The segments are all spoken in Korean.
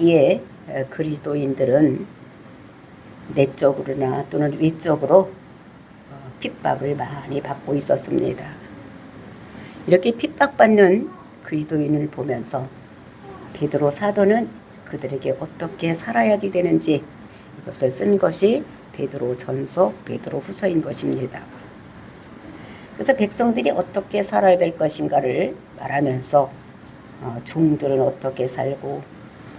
이에 그리스도인들은 내적으로나 또는 외적으로 핍박을 많이 받고 있었습니다. 이렇게 핍박받는 그리스도인을 보면서 베드로 사도는 그들에게 어떻게 살아야지 되는지 이것을 쓴 것이 베드로 전서, 베드로 후서인 것입니다. 그래서 백성들이 어떻게 살아야 될 것인가를 말하면서 종들은 어떻게 살고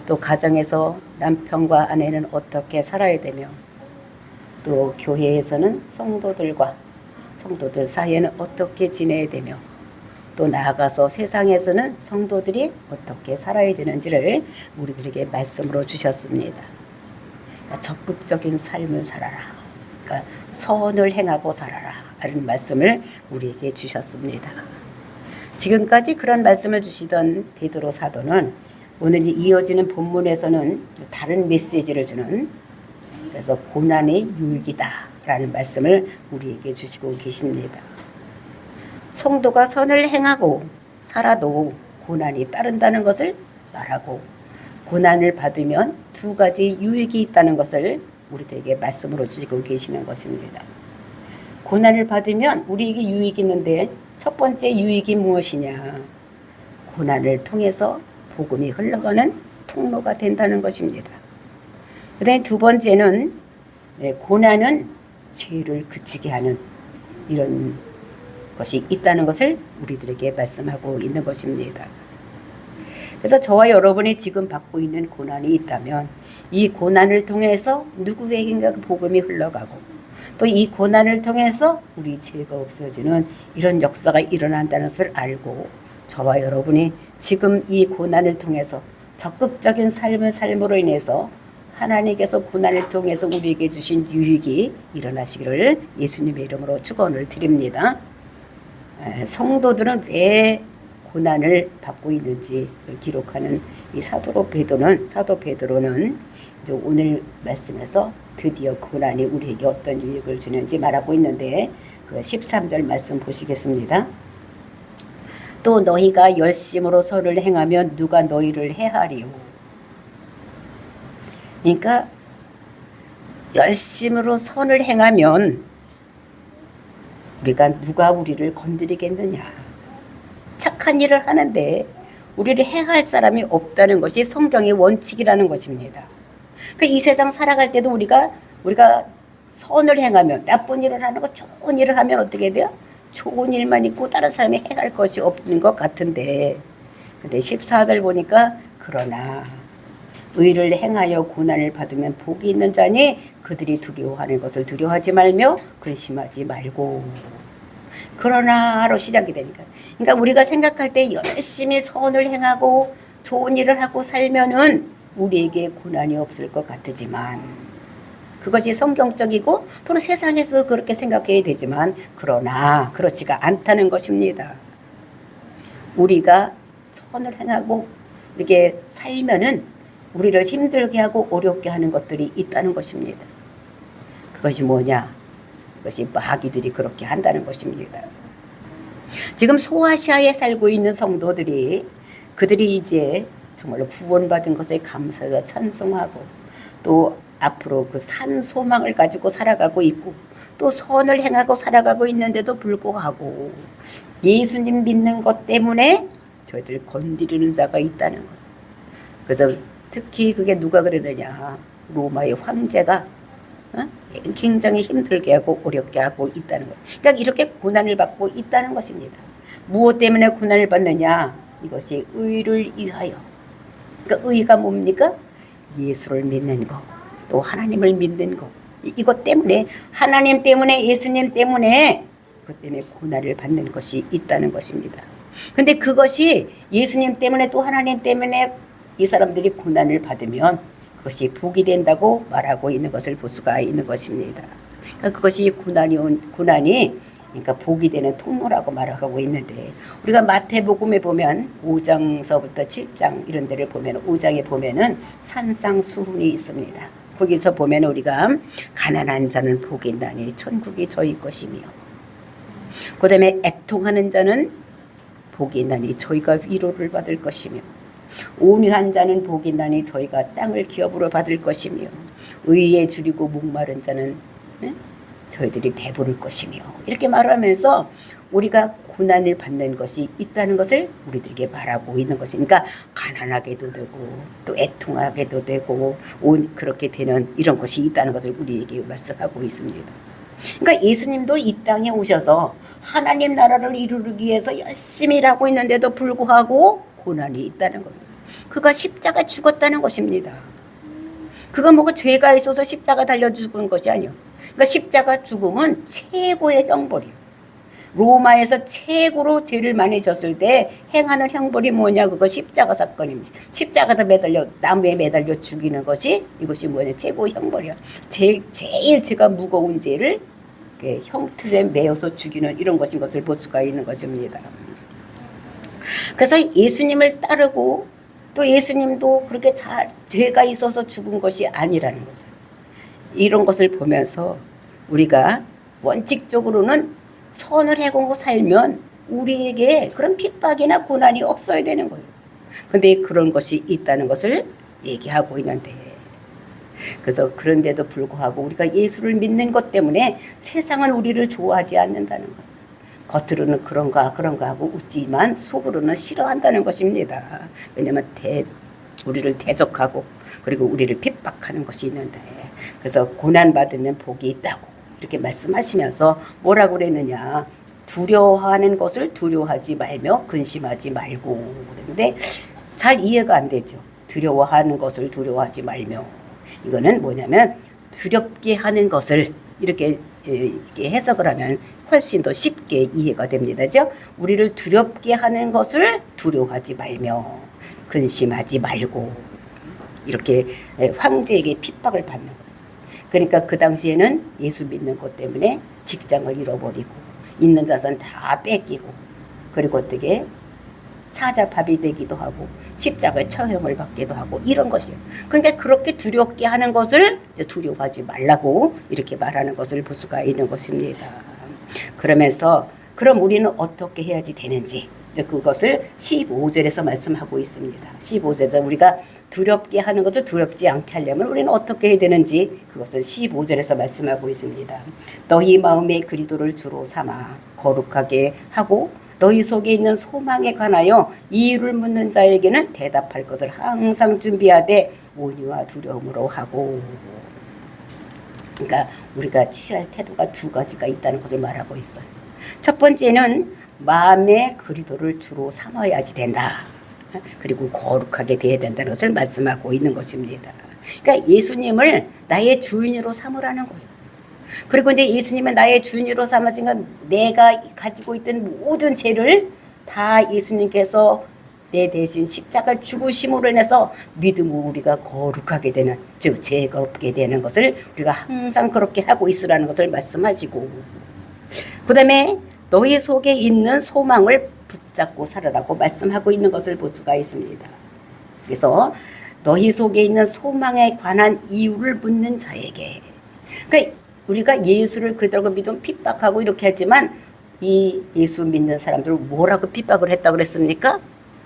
또 가정에서 남편과 아내는 어떻게 살아야 되며 또 교회에서는 성도들 사이에는 어떻게 지내야 되며 또 나아가서 세상에서는 성도들이 어떻게 살아야 되는지를 우리들에게 말씀으로 주셨습니다. 그러니까 적극적인 삶을 살아라. 그러니까 선을 행하고 살아라. 라는 말씀을 우리에게 주셨습니다. 지금까지 그런 말씀을 주시던 베드로 사도는 오늘 이어지는 본문에서는 다른 메시지를 주는, 그래서 고난의 유익이다 라는 말씀을 우리에게 주시고 계십니다. 성도가 선을 행하고 살아도 고난이 따른다는 것을 말하고, 고난을 받으면 두 가지 유익이 있다는 것을 우리들에게 말씀으로 주시고 계시는 것입니다. 고난을 받으면 우리에게 유익이 있는데 첫 번째 유익이 무엇이냐? 고난을 통해서 복음이 흘러가는 통로가 된다는 것입니다. 그 다음에 두 번째는 고난은 죄를 그치게 하는 이런 것이 있다는 것을 우리들에게 말씀하고 있는 것입니다. 그래서 저와 여러분이 지금 받고 있는 고난이 있다면 이 고난을 통해서 누구에게인가 복음이 흘러가고 또 이 고난을 통해서 우리 죄가 없어지는 이런 역사가 일어난다는 것을 알고 저와 여러분이 지금 이 고난을 통해서 적극적인 삶으로 인해서 하나님께서 고난을 통해서 우리에게 주신 유익이 일어나시기를 예수님의 이름으로 축원을 드립니다. 성도들은 왜 고난을 받고 있는지 기록하는 이 사도 베드로는 이제 오늘 말씀에서 드디어 고난이 우리에게 어떤 유익을 주는지 말하고 있는데 그 13절 말씀 보시겠습니다. 또 너희가 열심으로 선을 행하면 누가 너희를 해하리요. 그러니까 열심으로 선을 행하면 누가 우리를 건드리겠느냐. 착한 일을 하는데 우리를 해할 사람이 없다는 것이 성경의 원칙이라는 것입니다. 이 세상 살아갈 때도 우리가 선을 행하면, 나쁜 일을 하는 거, 좋은 일을 하면 어떻게 돼요? 좋은 일만 있고 다른 사람이 해갈 것이 없는 것 같은데, 근데 14절 보니까 그러나 의를 행하여 고난을 받으면 복이 있는 자니 그들이 두려워하는 것을 두려워하지 말며 근심하지 말고. 그러나로 시작이 되니까, 그러니까 우리가 생각할 때 열심히 선을 행하고 좋은 일을 하고 살면은 우리에게 고난이 없을 것 같지만, 그것이 성경적이고 또는 세상에서 그렇게 생각해야 되지만 그러나 그렇지가 않다는 것입니다. 우리가 선을 행하고 이렇게 살면은 우리를 힘들게 하고 어렵게 하는 것들이 있다는 것입니다. 그것이 뭐냐? 그것이 마귀들이 그렇게 한다는 것입니다. 지금 소아시아에 살고 있는 성도들이 그들이 이제 정말로 구원받은 것에 감사해서 찬송하고 또 앞으로 그 산 소망을 가지고 살아가고 있고 또 선을 행하고 살아가고 있는데도 불구하고 예수님 믿는 것 때문에 저희들 건드리는 자가 있다는 것. 그래서 특히 그게 누가 그러느냐, 로마의 황제가 굉장히 힘들게 하고 어렵게 하고 있다는 것. 그러니까 이렇게 고난을 받고 있다는 것입니다. 무엇 때문에 고난을 받느냐? 이것이 의를 위하여. 그러니까 의가 뭡니까? 예수를 믿는 것, 또 하나님을 믿는 것. 이것 때문에, 하나님 때문에, 예수님 때문에, 그것 때문에 고난을 받는 것이 있다는 것입니다. 근데 그것이 예수님 때문에 또 하나님 때문에 이 사람들이 고난을 받으면 그것이 복이 된다고 말하고 있는 것을 볼 수가 있는 것입니다. 그러니까 그것이 고난이 그러니까 복이 되는 통로라고 말하고 있는데, 우리가 마태복음에 보면 5장서부터 7장 이런 데를 보면 5장에 보면은 산상수훈이 있습니다. 거기서 보면 우리가 가난한 자는 복이 있나니 천국이 저희 것이며, 그 다음에 애통하는 자는 복이 있나니 저희가 위로를 받을 것이며, 온유한 자는 복이 나니 저희가 땅을 기업으로 받을 것이며 의에 줄이고 목마른 자는 저희들이 배부를 것이며 이렇게 말하면서 우리가 고난을 받는 것이 있다는 것을 우리들에게 말하고 있는 것이니까 가난하게도 되고 또 애통하게도 되고 그렇게 되는 이런 것이 있다는 것을 우리에게 말씀하고 있습니다. 그러니까 예수님도 이 땅에 오셔서 하나님 나라를 이루기 위해서 열심히 일하고 있는데도 불구하고 고난이 있다는 겁니다. 그가 십자가 죽었다는 것입니다. 그가 뭐가 죄가 있어서 십자가 달려 죽은 것이 아니요. 그러니까 십자가 죽음은 최고의 형벌이요. 로마에서 최고로 죄를 많이 졌을 때 행하는 형벌이 뭐냐, 그거 십자가 사건입니다. 십자가에 매달려 나무에 매달려 죽이는 것이 이것이 뭐냐, 최고 형벌이야. 제일 죄가 무거운 죄를 형틀에 매어서 죽이는 이런 것인 것을 볼 수가 있는 것입니다. 그래서 예수님을 따르고 또 예수님도 그렇게 죄가 있어서 죽은 것이 아니라는 것을, 이런 것을 보면서 우리가 원칙적으로는 선을 행하고 살면 우리에게 그런 핍박이나 고난이 없어야 되는 거예요. 근데 그런 것이 있다는 것을 얘기하고 있는데, 그래서 그런데도 불구하고 우리가 예수를 믿는 것 때문에 세상은 우리를 좋아하지 않는다는 거예요. 겉으로는 그런가 하고 웃지만 속으로는 싫어한다는 것입니다. 왜냐하면 우리를 대적하고 그리고 우리를 핍박하는 것이 있는데, 그래서 고난받으면 복이 있다고 이렇게 말씀하시면서 뭐라고 그랬느냐, 두려워하는 것을 두려워하지 말며 근심하지 말고 그랬는데 잘 이해가 안 되죠. 두려워하는 것을 두려워하지 말며, 이거는 뭐냐면 두렵게 하는 것을 이렇게 해석을 하면 훨씬 더 쉽게 이해가 됩니다. 그죠? 우리를 두렵게 하는 것을 두려워하지 말며 근심하지 말고, 이렇게 황제에게 핍박을 받는 거예요. 그러니까 그 당시에는 예수 믿는 것 때문에 직장을 잃어버리고 있는 자산 다 뺏기고, 그리고 어떻게 사자밥이 되기도 하고 십자가의 처형을 받기도 하고 이런 것이에요. 그러니까 그렇게 두렵게 하는 것을 두려워하지 말라고 이렇게 말하는 것을 볼 수가 있는 것입니다. 그러면서 그럼 우리는 어떻게 해야지 되는지 그것을 15절에서 말씀하고 있습니다. 15절에서 우리가 두렵게 하는 것을 두렵지 않게 하려면 우리는 어떻게 해야 되는지 그것을 15절에서 말씀하고 있습니다. 너희 마음에 그리스도를 주로 삼아 거룩하게 하고 너희 속에 있는 소망에 관하여 이유를 묻는 자에게는 대답할 것을 항상 준비하되 온유와 두려움으로 하고. 그러니까 우리가 취할 태도가 두 가지가 있다는 것을 말하고 있어요. 첫 번째는 마음의 그리스도를 주로 삼아야지 된다. 그리고 거룩하게 돼야 된다는 것을 말씀하고 있는 것입니다. 그러니까 예수님을 나의 주인으로 삼으라는 거예요. 그리고 이제 예수님은 나의 주인으로 삼으시니까 내가 가지고 있던 모든 죄를 다 예수님께서 내 대신 십자가 죽으심으로 인해서 믿음으로 우리가 거룩하게 되는, 즉 죄가 없게 되는 것을 우리가 항상 그렇게 하고 있으라는 것을 말씀하시고, 그 다음에 너희 속에 있는 소망을 붙잡고 살아라고 말씀하고 있는 것을 볼 수가 있습니다. 그래서 너희 속에 있는 소망에 관한 이유를 묻는 자에게, 그러니까 우리가 예수를 그대로 믿으면 핍박하고 이렇게 하지만 이 예수 믿는 사람들을 뭐라고 핍박을 했다고 그랬습니까?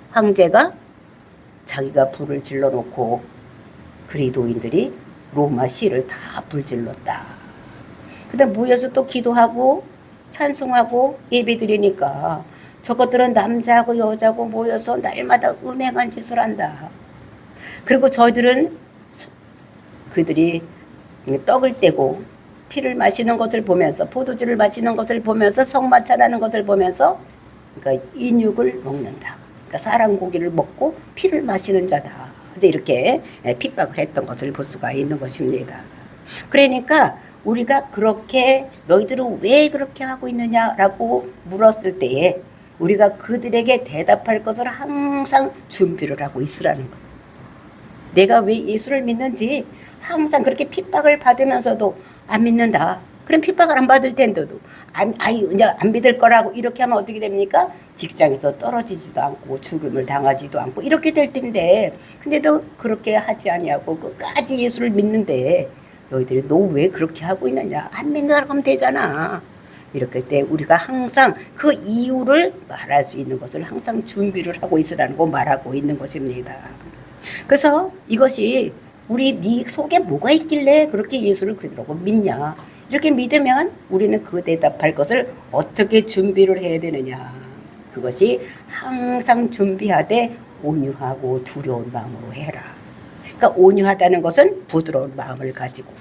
황제가 자기가 불을 질러놓고 그리스도인들이 로마 시를 다 불질렀다. 그다음 모여서 또 기도하고 찬송하고 예배드리니까 저것들은 남자하고 여자하고 모여서 날마다 음행한 짓을 한다. 그리고 저희들은 그들이 떡을 떼고 피를 마시는 것을 보면서, 포도주를 마시는 것을 보면서, 성마차라는 것을 보면서, 그러니까 인육을 먹는다. 그러니까 사람 고기를 먹고 피를 마시는 자다. 이렇게 핍박을 했던 것을 볼 수가 있는 것입니다. 그러니까 우리가 그렇게 너희들은 왜 그렇게 하고 있느냐라고 물었을 때에 우리가 그들에게 대답할 것을 항상 준비를 하고 있으라는 거예요. 내가 왜 예수를 믿는지 항상 그렇게 핍박을 받으면서도 안 믿는다. 그럼 핍박을 안 받을 텐데도 이제 안 믿을 거라고 이렇게 하면 어떻게 됩니까? 직장에서 떨어지지도 않고 죽음을 당하지도 않고 이렇게 될 텐데, 근데도 그렇게 하지 아니하고 끝까지 예수를 믿는데 너희들이 너 왜 그렇게 하고 있느냐? 안 믿는다고 하면 되잖아. 이렇게 때 우리가 항상 그 이유를 말할 수 있는 것을 항상 준비를 하고 있으라는 거 말하고 있는 것입니다. 그래서 이것이 우리 네 속에 뭐가 있길래 그렇게 예수를 그리스도라고 믿냐, 이렇게 믿으면 우리는 그 대답할 것을 어떻게 준비를 해야 되느냐, 그것이 항상 준비하되 온유하고 두려운 마음으로 해라. 그러니까 온유하다는 것은 부드러운 마음을 가지고,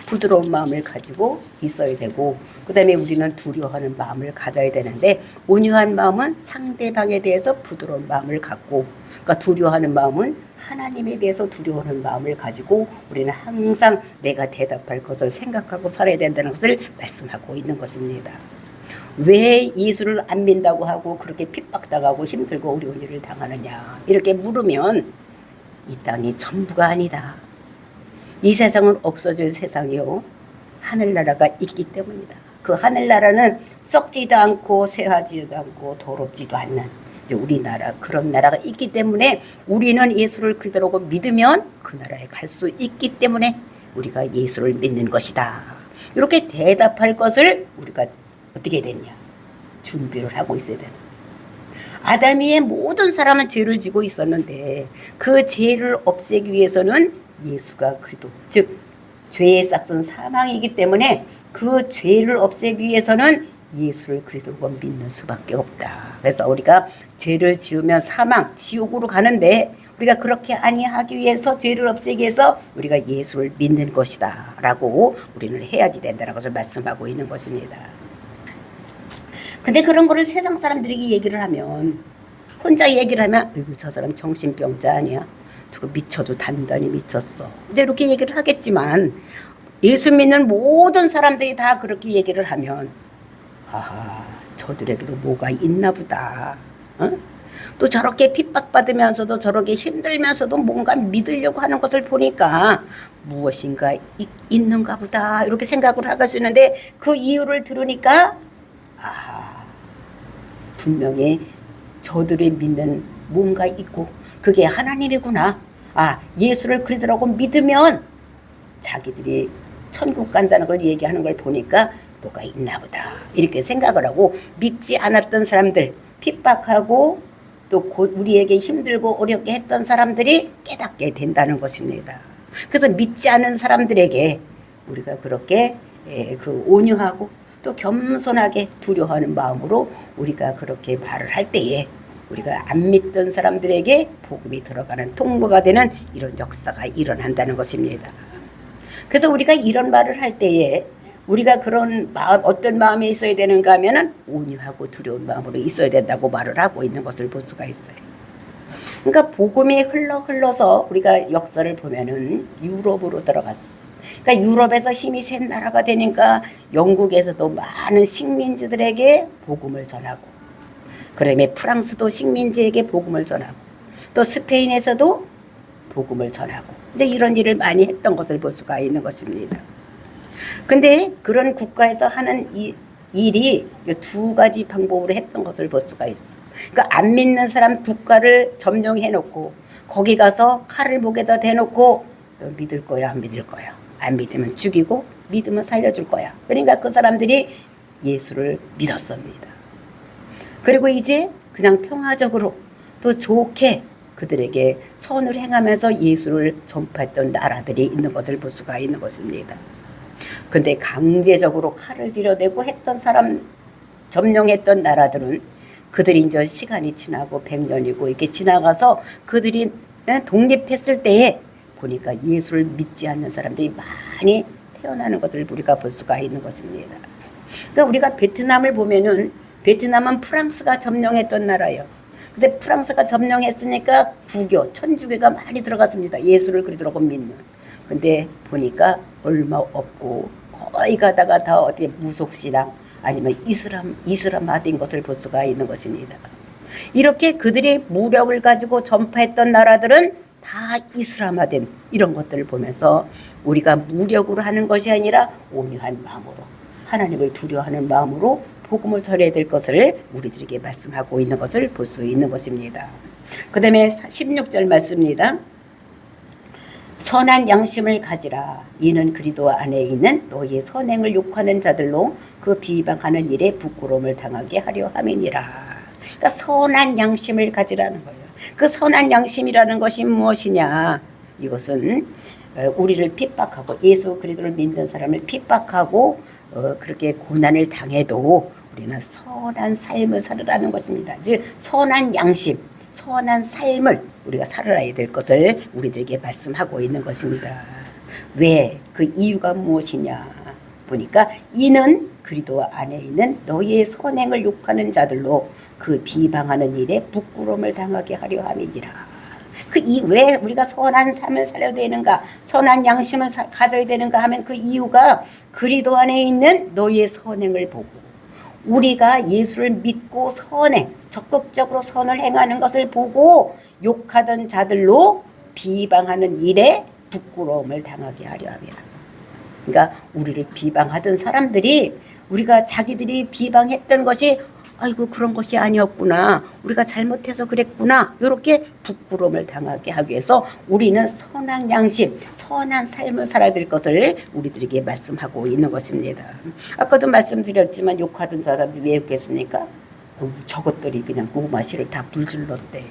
부드러운 마음을 가지고 있어야 되고, 그 다음에 우리는 두려워하는 마음을 가져야 되는데, 온유한 마음은 상대방에 대해서 부드러운 마음을 갖고, 그러니까 두려워하는 마음은 하나님에 대해서 두려워하는 마음을 가지고 우리는 항상 내가 대답할 것을 생각하고 살아야 된다는 것을 말씀하고 있는 것입니다. 왜 예수를 안 믿는다고 하고 그렇게 핍박당하고 힘들고 어려운 일을 당하느냐, 이렇게 물으면 이 땅이 전부가 아니다. 이 세상은 없어질 세상이요, 하늘나라가 있기 때문이다. 그 하늘나라는 썩지도 않고 쇠하지도 않고 더럽지도 않는 우리나라, 그런 나라가 있기 때문에 우리는 예수를 그대로 믿으면 그 나라에 갈 수 있기 때문에 우리가 예수를 믿는 것이다. 이렇게 대답할 것을 우리가 어떻게 됐냐, 준비를 하고 있어야 되는. 아담이의 모든 사람은 죄를 지고 있었는데 그 죄를 없애기 위해서는 예수가 그리도, 즉 죄의 싹은 사망이기 때문에 그 죄를 없애기 위해서는 예수를 그리스도로 믿는 수밖에 없다. 그래서 우리가 죄를 지으면 사망, 지옥으로 가는데 우리가 그렇게 아니하기 위해서, 죄를 없애기 위해서 우리가 예수를 믿는 것이다 라고 우리는 해야지 된다는 것을 말씀하고 있는 것입니다. 근데 그런 거를 세상 사람들에게 얘기를 하면, 혼자 얘기를 하면 저 사람 정신병자 아니야? 저거 미쳐도 단단히 미쳤어. 이제 이렇게 얘기를 하겠지만, 예수 믿는 모든 사람들이 다 그렇게 얘기를 하면 아하, 저들에게도 뭐가 있나 보다. 또 저렇게 핍박받으면서도 저렇게 힘들면서도 뭔가 믿으려고 하는 것을 보니까 무엇인가 있는가 보다, 이렇게 생각을 하게 되는데, 그 이유를 들으니까 아하, 분명히 저들이 믿는 뭔가 있고 그게 하나님이구나. 아, 예수를 그리스도라고 믿으면 자기들이 천국 간다는 걸 얘기하는 걸 보니까 뭐가 있나 보다, 이렇게 생각을 하고, 믿지 않았던 사람들, 핍박하고 또 곧 우리에게 힘들고 어렵게 했던 사람들이 깨닫게 된다는 것입니다. 그래서 믿지 않은 사람들에게 우리가 그렇게 그 온유하고 또 겸손하게 두려워하는 마음으로 우리가 그렇게 말을 할 때에 우리가 안 믿던 사람들에게 복음이 들어가는 통로가 되는 이런 역사가 일어난다는 것입니다. 그래서 우리가 이런 말을 할 때에 우리가 그런 마음, 어떤 마음에 있어야 되는가 하면은 온유하고 두려운 마음으로 있어야 된다고 말을 하고 있는 것을 볼 수가 있어요. 그러니까 복음이 흘러서 우리가 역사를 보면은 유럽으로 들어갔어. 그러니까 유럽에서 힘이 센 나라가 되니까 영국에서도 많은 식민지들에게 복음을 전하고, 그다음에 프랑스도 식민지에게 복음을 전하고, 또 스페인에서도 복음을 전하고, 이제 이런 일을 많이 했던 것을 볼 수가 있는 것입니다. 근데 그런 국가에서 하는 일이 두 가지 방법으로 했던 것을 볼 수가 있어. 그러니까 안 믿는 사람 국가를 점령해 놓고 거기 가서 칼을 목에다 대놓고 믿을 거야, 안 믿을 거야. 안 믿으면 죽이고 믿으면 살려줄 거야. 그러니까 그 사람들이 예수를 믿었습니다. 그리고 이제 그냥 평화적으로 또 좋게 그들에게 선을 행하면서 예수를 전파했던 나라들이 있는 것을 볼 수가 있는 것입니다. 근데 강제적으로 칼을 들여대고 했던 사람, 점령했던 나라들은 그들이 이제 시간이 지나고 100년이고 이렇게 지나가서 그들이 독립했을 때에 보니까 예수를 믿지 않는 사람들이 많이 태어나는 것을 우리가 볼 수가 있는 것입니다. 그러니까 우리가 베트남을 보면은, 베트남은 프랑스가 점령했던 나라예요. 근데 프랑스가 점령했으니까 부교, 천주교가 많이 들어갔습니다. 예수를 그리스도라고 믿는. 근데 보니까 얼마 없고 거의 가다가 다 어디 무속신앙 아니면 이슬람화된 것을 볼 수가 있는 것입니다. 이렇게 그들이 무력을 가지고 전파했던 나라들은 다 이슬람화된 이런 것들을 보면서 우리가 무력으로 하는 것이 아니라 온유한 마음으로, 하나님을 두려워하는 마음으로 복음을 전해야 될 것을 우리들에게 말씀하고 있는 것을 볼 수 있는 것입니다. 그 다음에 16절 말씀입니다. 선한 양심을 가지라. 이는 그리스도 안에 있는 너희의 선행을 욕하는 자들로 그 비방하는 일에 부끄러움을 당하게 하려 함이니라. 그러니까 선한 양심을 가지라는 거예요. 그 선한 양심이라는 것이 무엇이냐? 이것은 우리를 핍박하고 예수 그리스도를 믿는 사람을 핍박하고 그렇게 고난을 당해도 우리는 선한 삶을 살으라는 것입니다. 즉 선한 양심, 선한 삶을 우리가 살아야 될 것을 우리들에게 말씀하고 있는 것입니다. 왜? 그 이유가 무엇이냐 보니까 이는 그리스도 안에 있는 너희의 선행을 욕하는 자들로 그 비방하는 일에 부끄러움을 당하게 하려 함이니라. 왜 우리가 선한 삶을 살아야 되는가, 선한 양심을 가져야 되는가 하면 그 이유가 그리스도 안에 있는 너희의 선행을 보고 우리가 예수를 믿고 선행, 적극적으로 선을 행하는 것을 보고 욕하던 자들로 비방하는 일에 부끄러움을 당하게 하려 함이라. 그러니까 우리를 비방하던 사람들이 우리가 자기들이 비방했던 것이 아이고 그런 것이 아니었구나, 우리가 잘못해서 그랬구나, 이렇게 부끄러움을 당하게 하기 위해서 우리는 선한 양심, 선한 삶을 살아야 될 것을 우리들에게 말씀하고 있는 것입니다. 아까도 말씀드렸지만 욕하던 사람들이 왜 욕했습니까? 저것들이 그냥 고구마씨를 다 불질렀대.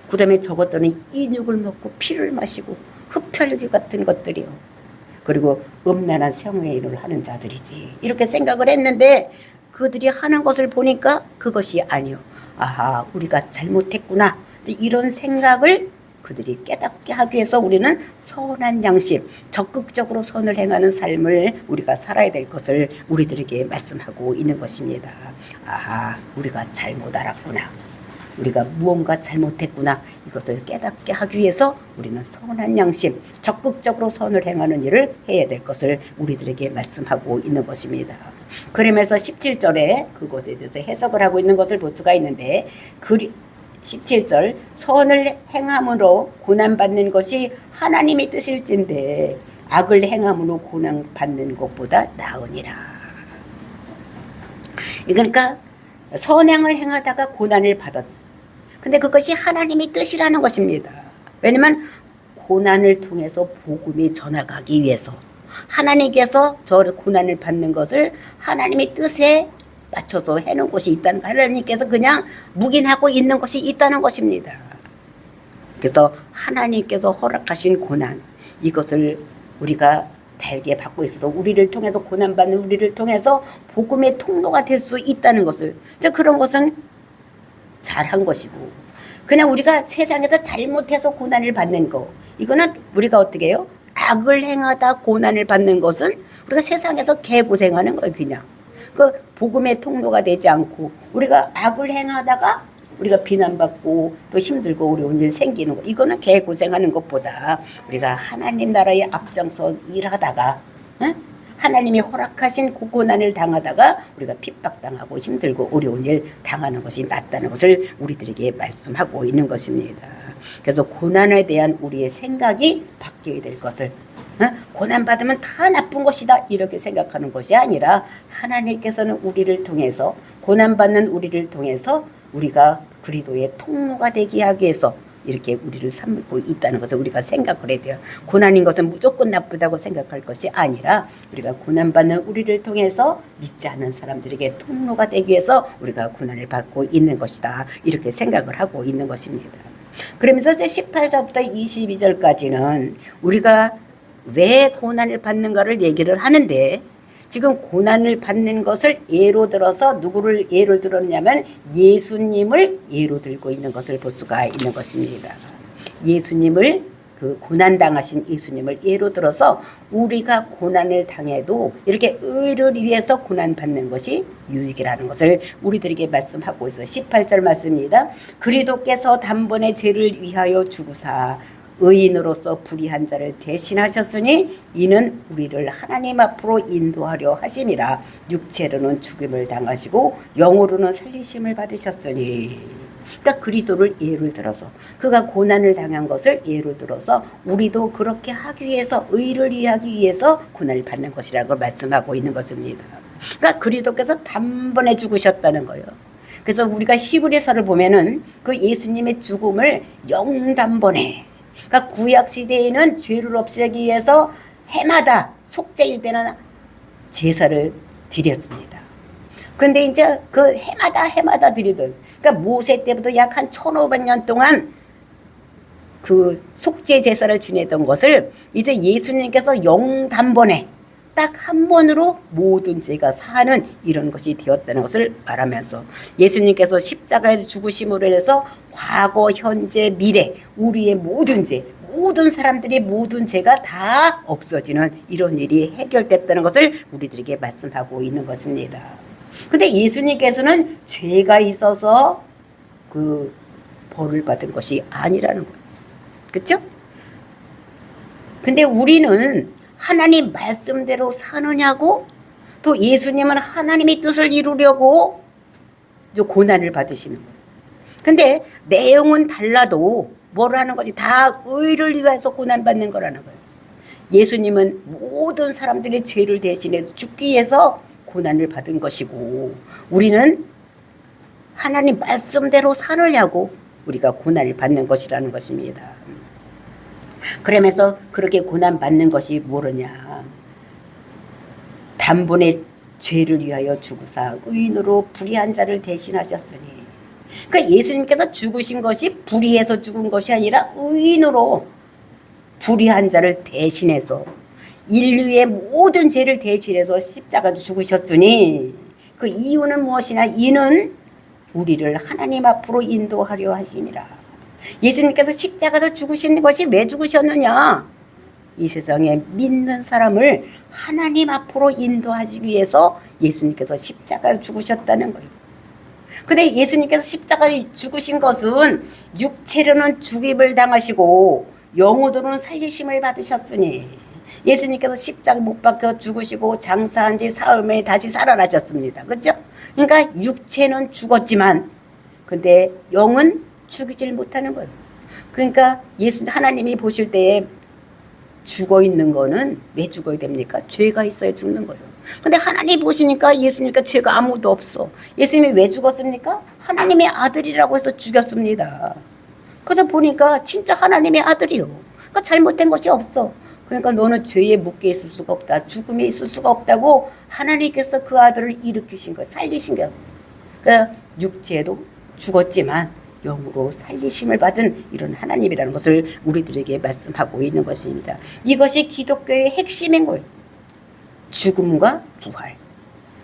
그 다음에 저것들은 인육을 먹고 피를 마시고 흡혈귀 같은 것들이요. 그리고 음란한 성행위를 하는 자들이지, 이렇게 생각을 했는데 그들이 하는 것을 보니까 그것이 아니요. 아하, 우리가 잘못했구나. 이런 생각을 그들이 깨닫게 하기 위해서 우리는 선한 양심, 적극적으로 선을 행하는 삶을 우리가 살아야 될 것을 우리들에게 말씀하고 있는 것입니다. 아하, 우리가 잘못 알았구나, 우리가 무언가 잘못했구나, 이것을 깨닫게 하기 위해서 우리는 선한 양심, 적극적으로 선을 행하는 일을 해야 될 것을 우리들에게 말씀하고 있는 것입니다. 그러면서 17절에 그것에 대해서 해석을 하고 있는 것을 볼 수가 있는데, 17절 선을 행함으로 고난받는 것이 하나님의 뜻일진데 악을 행함으로 고난받는 것보다 나으니라. 그러니까 선행을 행하다가 고난을 받았어. 근데 그것이 하나님의 뜻이라는 것입니다. 왜냐면 고난을 통해서 복음이 전해가기 위해서 하나님께서 저 고난을 받는 것을 하나님의 뜻에 맞춰서 해놓은 것이 있다는, 하나님께서 그냥 묵인하고 있는 것이 있다는 것입니다. 그래서 하나님께서 허락하신 고난, 이것을 우리가 달게 받고 있어서 우리를 통해서 고난받는 우리를 통해서 복음의 통로가 될 수 있다는 것을, 그런 것은 잘한 것이고, 그냥 우리가 세상에서 잘못해서 고난을 받는 거, 이거는 우리가 어떻게 해요? 악을 행하다 고난을 받는 것은 우리가 세상에서 개고생하는 거예요. 그냥 그 복음의 통로가 되지 않고 우리가 악을 행하다가 우리가 비난받고 또 힘들고 어려운 일 생기는 거, 이거는 개고생하는 것보다 우리가 하나님 나라에 앞장서 일하다가 하나님이 허락하신 고난을 당하다가 우리가 핍박당하고 힘들고 어려운 일 당하는 것이 낫다는 것을 우리들에게 말씀하고 있는 것입니다. 그래서 고난에 대한 우리의 생각이 바뀌어야 될 것을, 고난받으면 다 나쁜 것이다 이렇게 생각하는 것이 아니라 하나님께서는 우리를 통해서, 고난받는 우리를 통해서 우리가 그리스도의 통로가 되게 하기 위해서 이렇게 우리를 삼고 있다는 것을 우리가 생각을 해야 돼요. 고난인 것은 무조건 나쁘다고 생각할 것이 아니라 우리가 고난받는 우리를 통해서 믿지 않는 사람들에게 통로가 되기 위해서 우리가 고난을 받고 있는 것이다, 이렇게 생각을 하고 있는 것입니다. 그러면서 이제 18절부터 22절까지는 우리가 왜 고난을 받는가를 얘기를 하는데, 지금 고난을 받는 것을 예로 들어서 누구를 예로 들었냐면 예수님을 예로 들고 있는 것을 볼 수가 있는 것입니다. 예수님을, 그 고난당하신 예수님을 예로 들어서 우리가 고난을 당해도 이렇게 의를 위해서 고난받는 것이 유익이라는 것을 우리들에게 말씀하고 있어요. 18절 말씀입니다. 그리스도께서 단번에 죄를 위하여 죽으사 의인으로서 불의한 자를 대신하셨으니 이는 우리를 하나님 앞으로 인도하려 하심이라. 육체로는 죽임을 당하시고 영으로는 살리심을 받으셨으니. 그러니까 그리스도를 예를 들어서, 그가 고난을 당한 것을 예를 들어서 우리도 그렇게 하기 위해서, 의를 이해하기 위해서 고난을 받는 것이라고 말씀하고 있는 것입니다. 그러니까 그리스도께서 단번에 죽으셨다는 거예요. 그래서 우리가 히브리서를 보면은 그 예수님의 죽음을 영단번에, 그러니까 구약 시대에는 죄를 없애기 위해서 해마다 속죄일 때는 제사를 드렸습니다. 근데 이제 그 해마다 드리던, 그러니까 모세 때부터 약 한 1500년 동안 그 속죄 제사를 지내던 것을 이제 예수님께서 영단번에 딱 한 번으로 모든 죄가 사는 이런 것이 되었다는 것을 말하면서 예수님께서 십자가에서 죽으심으로 인해서 과거, 현재, 미래 우리의 모든 죄, 모든 사람들의 모든 죄가 다 없어지는 이런 일이 해결됐다는 것을 우리들에게 말씀하고 있는 것입니다. 근데 예수님께서는 죄가 있어서 그 벌을 받은 것이 아니라는 거예요. 그렇죠? 근데 우리는 하나님 말씀대로 사느냐고, 또 예수님은 하나님의 뜻을 이루려고 고난을 받으시는 거예요. 근데 내용은 달라도 뭐라는 거지? 다 의를 위해서 고난받는 거라는 거예요. 예수님은 모든 사람들의 죄를 대신해 죽기 위해서 고난을 받은 것이고, 우리는 하나님 말씀대로 사느냐고 우리가 고난을 받는 것이라는 것입니다. 그러면서 그렇게 고난받는 것이 뭐느냐? 단번에 죄를 위하여 죽으사 의인으로 불의한 자를 대신하셨으니, 그러니까 예수님께서 죽으신 것이 불의해서 죽은 것이 아니라 의인으로 불의한 자를 대신해서 인류의 모든 죄를 대신해서 십자가도 죽으셨으니, 그 이유는 무엇이냐? 이는 우리를 하나님 앞으로 인도하려 하심이라. 예수님께서 십자가에서 죽으신 것이 왜 죽으셨느냐? 이 세상에 믿는 사람을 하나님 앞으로 인도하기 위해서 예수님께서 십자가에서 죽으셨다는 거예요. 근데 예수님께서 십자가에 죽으신 것은 육체로는 죽임을 당하시고 영으로는 살리심을 받으셨으니, 예수님께서 십자가 못 박혀 죽으시고 장사한 지 사흘 다시 살아나셨습니다. 그렇죠? 그러니까 육체는 죽었지만 근데 영은 죽이질 못하는 거예요. 그러니까 하나님이 보실 때에 죽어 있는 거는 왜 죽어야 됩니까? 죄가 있어야 죽는 거예요. 근데 하나님 보시니까 예수님께 죄가 아무도 없어. 예수님이 왜 죽었습니까? 하나님의 아들이라고 해서 죽였습니다. 그래서 보니까 진짜 하나님의 아들이요. 그러니까 잘못된 것이 없어. 그러니까 너는 죄에 묶여 있을 수가 없다. 죽음에 있을 수가 없다고 하나님께서 그 아들을 일으키신 거예요. 살리신 거예요. 그러니까 육체도 죽었지만 영으로 살리심을 받은 이런 하나님이라는 것을 우리들에게 말씀하고 있는 것입니다. 이것이 기독교의 핵심인 거예요. 죽음과 부활.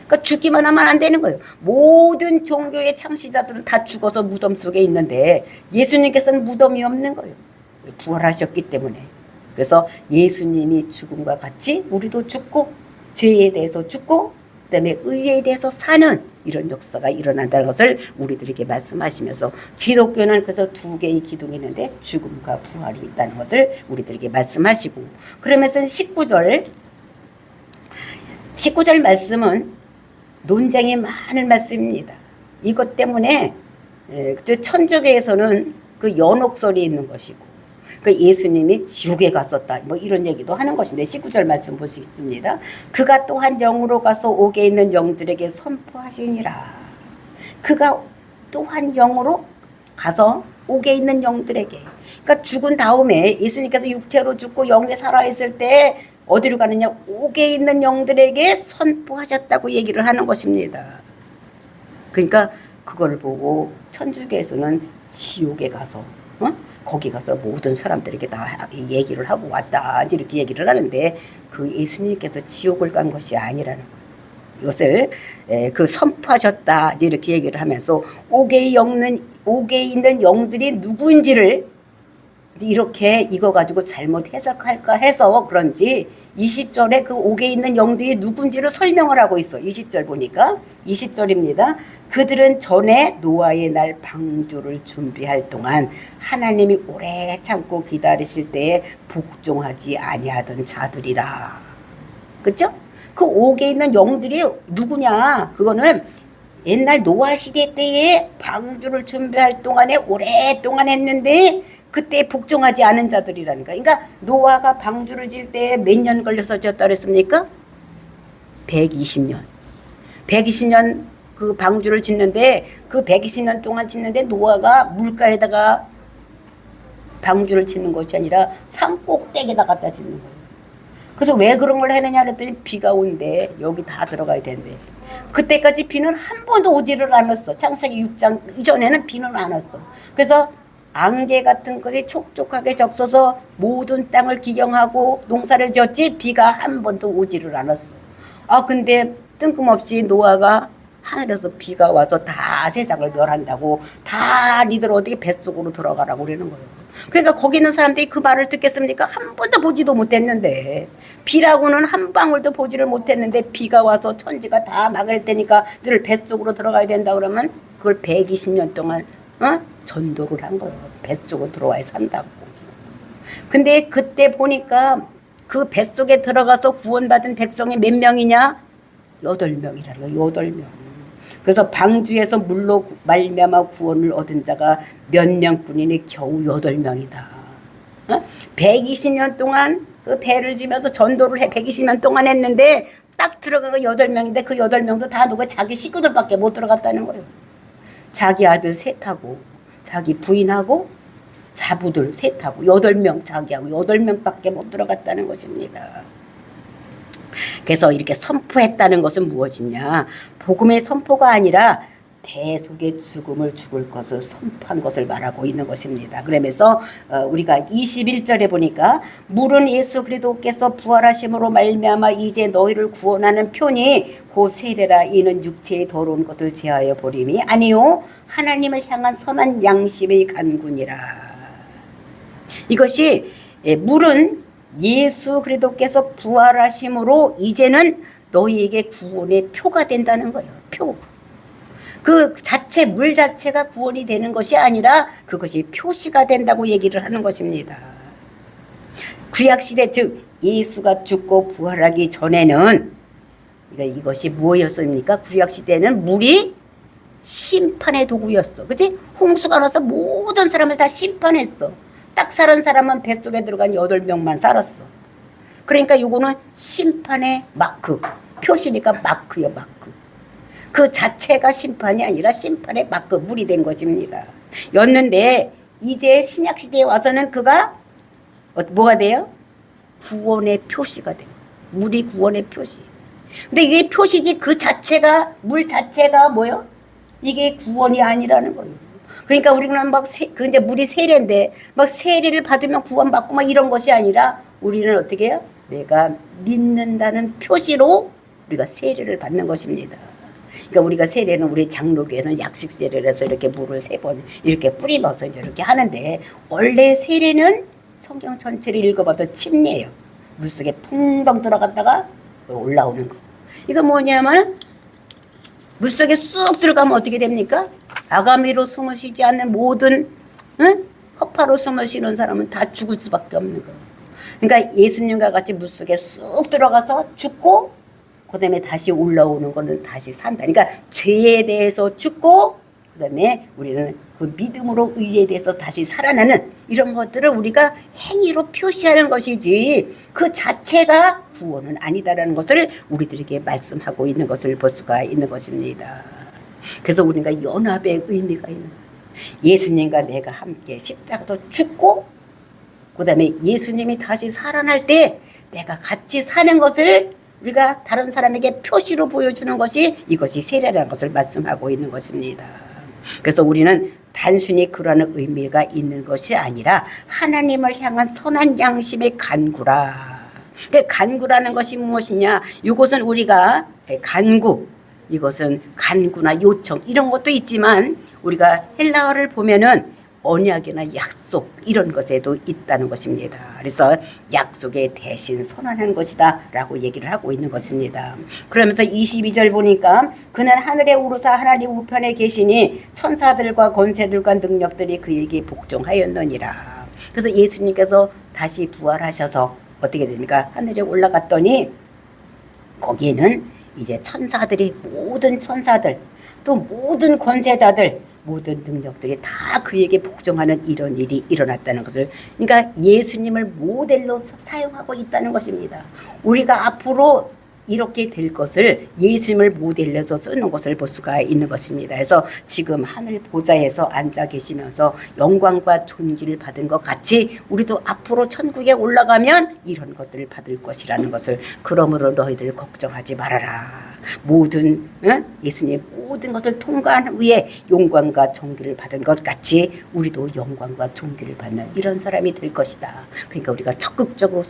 그러니까 죽기만 하면 안 되는 거예요. 모든 종교의 창시자들은 다 죽어서 무덤 속에 있는데 예수님께서는 무덤이 없는 거예요. 부활하셨기 때문에. 그래서 예수님이 죽음과 같이 우리도 죽고 죄에 대해서 죽고 그다음에 의에 대해서 사는 이런 역사가 일어난다는 것을 우리들에게 말씀하시면서, 기독교는 그래서 두 개의 기둥이 있는데 죽음과 부활이 있다는 것을 우리들에게 말씀하시고, 그러면서 19절 말씀은 논쟁이 많은 말씀입니다. 이것 때문에 천주교에서는 그 연옥설이 있는 것이고, 그 예수님이 지옥에 갔었다 뭐 이런 얘기도 하는 것인데, 19절 말씀 보시겠습니다. 그가 또한 영으로 가서 옥에 있는 영들에게 선포하시니라. 그가 또한 영으로 가서 옥에 있는 영들에게, 그러니까 죽은 다음에 예수님께서 육체로 죽고 영에 살아있을 때 어디로 가느냐? 옥에 있는 영들에게 선포하셨다고 얘기를 하는 것입니다. 그러니까 그걸 보고 천주교에서는 지옥에 가서 거기 가서 모든 사람들에게 다 얘기를 하고 왔다 이렇게 얘기를 하는데, 그 예수님께서 지옥을 간 것이 아니라는 거예요. 이것을 그 선포하셨다 이렇게 얘기를 하면서 옥에 있는 영들이 누구인지를 이렇게 이거 가지고 잘못 해석할까 해서 그런지 20절에 그 옥에 있는 영들이 누군지를 설명을 하고 있어. 20절 보니까 20절입니다. 그들은 전에 노아의 날 방주를 준비할 동안 하나님이 오래 참고 기다리실 때에 복종하지 아니하던 자들이라. 그렇죠? 그 옥에 있는 영들이 누구냐? 그거는 옛날 노아 시대 때에 방주를 준비할 동안에 오랫동안 했는데 그때 복종하지 않은 자들이라니까. 그러니까 노아가 방주를 질 때 몇 년 걸려서 졌다 그랬습니까? 120년. 120년 그 방주를 짓는데, 그 120년 동안 짓는데 노아가 물가에다가 방주를 짓는 것이 아니라 산 꼭대기에다 갖다 짓는 거예요. 그래서 왜 그런 걸 했느냐 그랬더니 비가 온대. 여기 다 들어가야 된대. 그때까지 비는 한 번도 오지를 않았어. 창세기 6장 이전에는 비는 안 왔어. 그래서 안개 같은 것이 촉촉하게 적셔서 모든 땅을 기경하고 농사를 지었지 비가 한 번도 오지를 않았어. 근데 뜬금없이 노아가 하늘에서 비가 와서 다 세상을 멸한다고 다 니들 어떻게 뱃속으로 들어가라고 그러는 거예요. 그러니까 거기 있는 사람들이 그 말을 듣겠습니까? 한 번도 보지도 못했는데 비라고는 한 방울도 보지를 못했는데 비가 와서 천지가 다 막을 테니까 늘 뱃속으로 들어가야 된다 그러면 그걸 120년 동안 전도를 한 거예요. 뱃속으로 들어와야 산다고. 근데 그때 보니까 그 뱃속에 들어가서 구원받은 백성이 몇 명이냐? 8명이라는 거예요. 8명. 그래서 방주에서 물로 말미암아 구원을 얻은 자가 몇 명뿐이니 겨우 8명이다. 120년 동안 그 배를 지면서 전도를 120년 동안 했는데 딱 들어가가 8명인데 그 8명도 다 누가 자기 식구들밖에 못 들어갔다는 거예요. 자기 아들 셋하고 자기 부인하고 자부들 셋하고 8명 자기하고 8명밖에 못 들어갔다는 것입니다. 그래서 이렇게 선포했다는 것은 무엇이냐? 복음의 선포가 아니라 대속의 죽음을 죽을 것을 선포한 것을 말하고 있는 것입니다. 그러면서 우리가 21절에 보니까 물은 예수 그리스도께서 부활하심으로 말미암아 이제 너희를 구원하는 표니 곧 세례라. 이는 육체의 더러운 것을 제하여 버림이 아니요 하나님을 향한 선한 양심의 간구니라. 이것이 물은 예수 그리스도께서 부활하심으로 이제는 너희에게 구원의 표가 된다는 거예요. 표. 그 자체 물 자체가 구원이 되는 것이 아니라 그것이 표시가 된다고 얘기를 하는 것입니다. 구약시대 즉 예수가 죽고 부활하기 전에는 이것이 뭐였습니까? 구약시대는 물이 심판의 도구였어. 그치? 홍수가 나서 모든 사람을 다 심판했어. 딱 살은 사람은 뱃속에 들어간 8명만 살았어. 그러니까 이거는 심판의 마크. 표시니까 마크요, 마크. 그 자체가 심판이 아니라 심판의 마크, 물이 된 것입니다. 였는데 이제 신약시대에 와서는 그가 뭐가 돼요? 구원의 표시가 돼요. 물이 구원의 표시. 근데 이게 표시지 그 자체가 물 자체가 뭐요? 이게 구원이 아니라는 거예요. 그러니까 우리는 그 이제 물이 세례인데 세례를 받으면 구원받고 이런 것이 아니라 우리는 어떻게 해요? 내가 믿는다는 표시로 우리가 세례를 받는 것입니다. 그러니까 우리가 세례는 우리 장로교에서는 약식 세례를 해서 이렇게 물을 3번 이렇게 뿌리면서 이렇게 하는데 원래 세례는 성경 전체를 읽어봐도 침례예요. 물속에 풍덩 들어갔다가 올라오는 거. 이거 뭐냐면 물속에 쑥 들어가면 어떻게 됩니까? 아가미로 숨을 쉬지 않는 모든 허파로 숨을 쉬는 사람은 다 죽을 수밖에 없는 거예요. 그러니까 예수님과 같이 물속에 쑥 들어가서 죽고 그 다음에 다시 올라오는 거는 다시 산다. 그러니까 죄에 대해서 죽고 그 다음에 우리는 그 믿음으로 의에 대해서 다시 살아나는 이런 것들을 우리가 행위로 표시하는 것이지 그 자체가 구원은 아니다라는 것을 우리들에게 말씀하고 있는 것을 볼 수가 있는 것입니다. 그래서 우리가 연합의 의미가 있는 거예요. 예수님과 내가 함께 십자가도 죽고 그 다음에 예수님이 다시 살아날 때 내가 같이 사는 것을 우리가 다른 사람에게 표시로 보여주는 것이 이것이 세례라는 것을 말씀하고 있는 것입니다. 그래서 우리는 단순히 그러한 의미가 있는 것이 아니라 하나님을 향한 선한 양심의 간구라. 간구라는 것이 무엇이냐? 이것은 우리가 간구, 이것은 간구나 요청 이런 것도 있지만 우리가 헬라어를 보면은 언약이나 약속 이런 것에도 있다는 것입니다. 그래서 약속의 대신 선언한 것이다 라고 얘기를 하고 있는 것입니다. 그러면서 22절 보니까 그는 하늘에 오르사 하나님 우편에 계시니 천사들과 권세들과 능력들이 그에게 복종하였느니라. 그래서 예수님께서 다시 부활하셔서 어떻게 됩니까? 하늘에 올라갔더니 거기에는 이제 천사들이 모든 천사들 또 모든 권세자들 모든 능력들이 다 그에게 복종하는 이런 일이 일어났다는 것을 그러니까 예수님을 모델로 사용하고 있다는 것입니다. 우리가 앞으로 이렇게 될 것을 예수님을 모델로서 쓰는 것을 볼 수가 있는 것입니다. 그래서 지금 하늘 보좌에서 앉아 계시면서 영광과 존귀를 받은 것 같이 우리도 앞으로 천국에 올라가면 이런 것들을 받을 것이라는 것을, 그러므로 너희들 걱정하지 말아라. 모든 예수님 모든 것을 통과한 후에 영광과 존귀를 받은 것 같이 우리도 영광과 존귀를 받는 이런 사람이 될 것이다. 그러니까 우리가 적극적으로